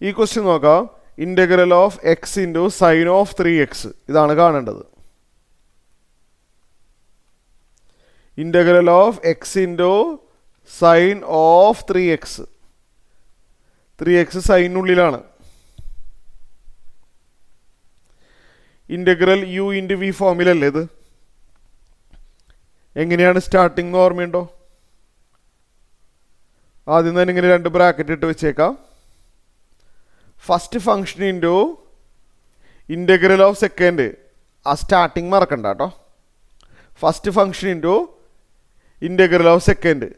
ഈ ക്വസ്റ്റ്യൻ നോക്കാം. Integral of x into sine of 3x ഇതാണ് കാണേണ്ടത്. Integral of x into sine of 3x 3x സൈനുള്ളിലാണ്. Integral u into v ഫോമിലല്ലേ ഇത്? എങ്ങനെയാണ് സ്റ്റാർട്ടിംഗ് എന്ന് ഓർമ്മയുണ്ടോ? ആദ്യം തന്നെ ഇങ്ങനെ 2 ബ്രാക്കറ്റ് ഇട്ട് വെച്ചേക്കാം. First function into integral of second, ആ സ്റ്റാർട്ടിങ് മറക്കണ്ട കേട്ടോ. First function into integral of second.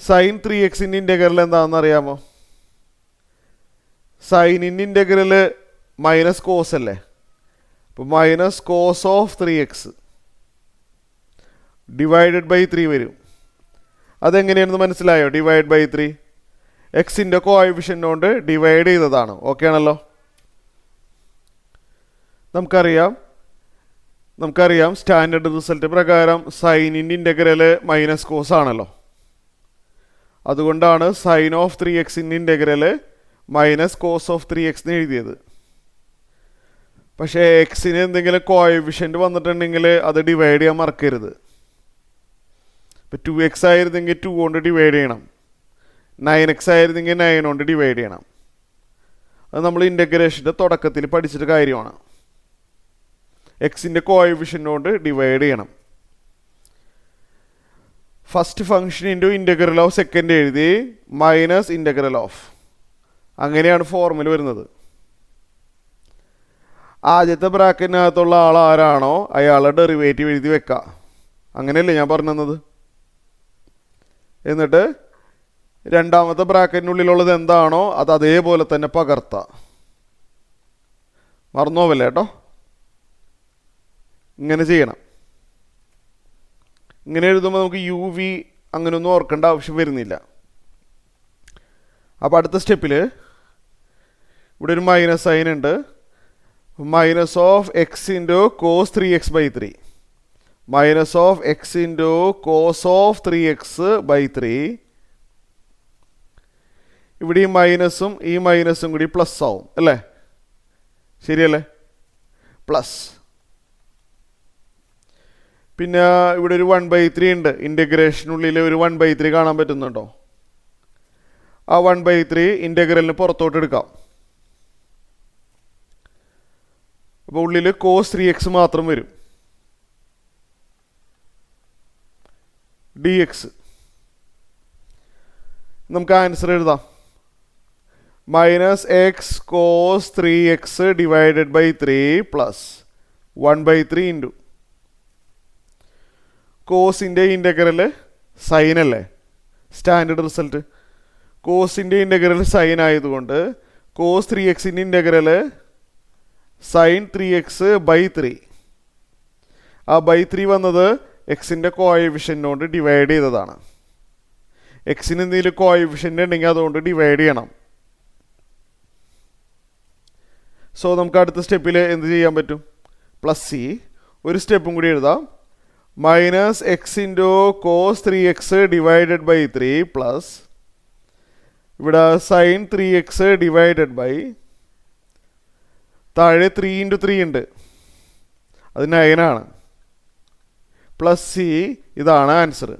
Sine 3xൻ്റെ ഇൻ്റഗ്രൽ എന്താണെന്ന് അറിയാമോ? സൈനിൻ്റെ ഇൻ്റഗ്രൽ മൈനസ് കോസ് അല്ലേ? അപ്പോൾ minus cos of 3x divided by 3 വരും. അതെങ്ങനെയാണെന്ന് മനസ്സിലായോ? ഡിവൈഡ് ബൈ 3 എക്സിൻ്റെ കോഎഫിഷ്യൻ്റ് കൊണ്ട് ഡിവൈഡ് ചെയ്തതാണ്. ഓക്കെ ആണല്ലോ? നമുക്കറിയാം സ്റ്റാൻഡേർഡ് റിസൾട്ട് പ്രകാരം സൈനിൻ്റെ ഇൻ്റഗ്രൽ മൈനസ് കോസ് ആണല്ലോ. അതുകൊണ്ടാണ് സൈൻ ഓഫ് 3xൻ്റെ integral minus cos of 3x എന്ന് എഴുതിയത്. പക്ഷേ എക്സിന് എന്തെങ്കിലും കോഎഫിഷ്യൻ്റ് വന്നിട്ടുണ്ടെങ്കിൽ അത് ഡിവൈഡ് ചെയ്യാൻ മറക്കരുത്. ഇപ്പോൾ 2x ആയിരുന്നെങ്കിൽ 2 കൊണ്ട് ഡിവൈഡ് ചെയ്യണം. 9x ആയിരുന്നെങ്കിൽ 9 കൊണ്ട് ഡിവൈഡ് ചെയ്യണം. അത് നമ്മൾ ഇൻ്റഗ്രേഷൻ്റെ തുടക്കത്തിൽ പഠിച്ചിട്ട് കാര്യമാണ്. എക്സിൻ്റെ കോഎഫിഷ്യൻ്റ് കൊണ്ട് ഡിവൈഡ് ചെയ്യണം. First function into integral of second എഴുതി മൈനസ് ഇൻ്റഗ്രൽ ഓഫ്, അങ്ങനെയാണ് ഫോർമുല വരുന്നത്. ആദ്യത്തെ ബ്രാക്കറ്റിനകത്തുള്ള ആൾ ആരാണോ അയാളുടെ ഡെറിവേറ്റീവ് എഴുതി വെക്കുക. അങ്ങനെയല്ലേ ഞാൻ പറഞ്ഞു തന്നത്? എന്നിട്ട് രണ്ടാമത്തെ ബ്രാക്കറ്റിനുള്ളിലുള്ളത് എന്താണോ അത് അതേപോലെ തന്നെ പകർത്താം. മറന്നോവല്ലേ കേട്ടോ? ഇങ്ങനെ ചെയ്യണം. ഇങ്ങനെ എഴുതുമ്പോൾ നമുക്ക് യു വി അങ്ങനെയൊന്നും ഓർക്കേണ്ട ആവശ്യം വരുന്നില്ല. അപ്പോൾ അടുത്ത സ്റ്റെപ്പിൽ ഇവിടെ ഒരു മൈനസ് സൈൻ ഉണ്ട്. Minus of x into cos 3x by 3 minus of x into cos of 3x by 3. ഇവിടെ ഈ മൈനസും കൂടി പ്ലസ് ആവും അല്ലേ? ശരിയല്ലേ? പ്ലസ്. പിന്നെ ഇവിടെ ഒരു 1/3 ഉണ്ട്. ഇൻ്റഗ്രേഷനുള്ളിൽ ഒരു 1/3 കാണാൻ പറ്റുന്നുണ്ടോ? ആ 1/3 ഇൻ്റഗ്രലിന് പുറത്തോട്ട് എടുക്കാം. അപ്പോൾ ഉള്ളിൽ കോസ് 3x മാത്രം വരും. dx. നമുക്ക് ആൻസർ എഴുതാം. Minus x cos 3x divided by 3 plus 1/3 into കോസിൻ്റെ ഇൻ്റഗ്രൽ സൈൻ അല്ലേ? Standard result. കോസിൻ്റെ ഇൻ്റഗ്രൽ സൈൻ ആയതുകൊണ്ട് കോസ് 3xൻ്റെ ഇൻ്റഗ്രൽ സൈൻ 3x ബൈ 3. ആ ബൈ 3 വന്നത് എക്സിൻ്റെ കോഎഫിഷ്യൻ്റ് കൊണ്ട് ഡിവൈഡ് ചെയ്തതാണ്. എക്സിന് എന്തെങ്കിലും കോഎഫിഷ്യൻ്റ് ഉണ്ടെങ്കിൽ അതുകൊണ്ട് ഡിവൈഡ് ചെയ്യണം. സോ നമുക്ക് അടുത്ത സ്റ്റെപ്പിൽ എന്ത് ചെയ്യാൻ പറ്റും? Plus C. ഒരു സ്റ്റെപ്പും കൂടി എഴുതാം. Minus x into cos 3x divided by 3 plus ഇവിടെ സൈൻ 3x ഡിവൈഡഡ് ബൈ താഴെ 3 ഇൻറ്റു 3 ഉണ്ട്, അത് 9 ആണ്. Plus C. ഇതാണ് ആൻസർ.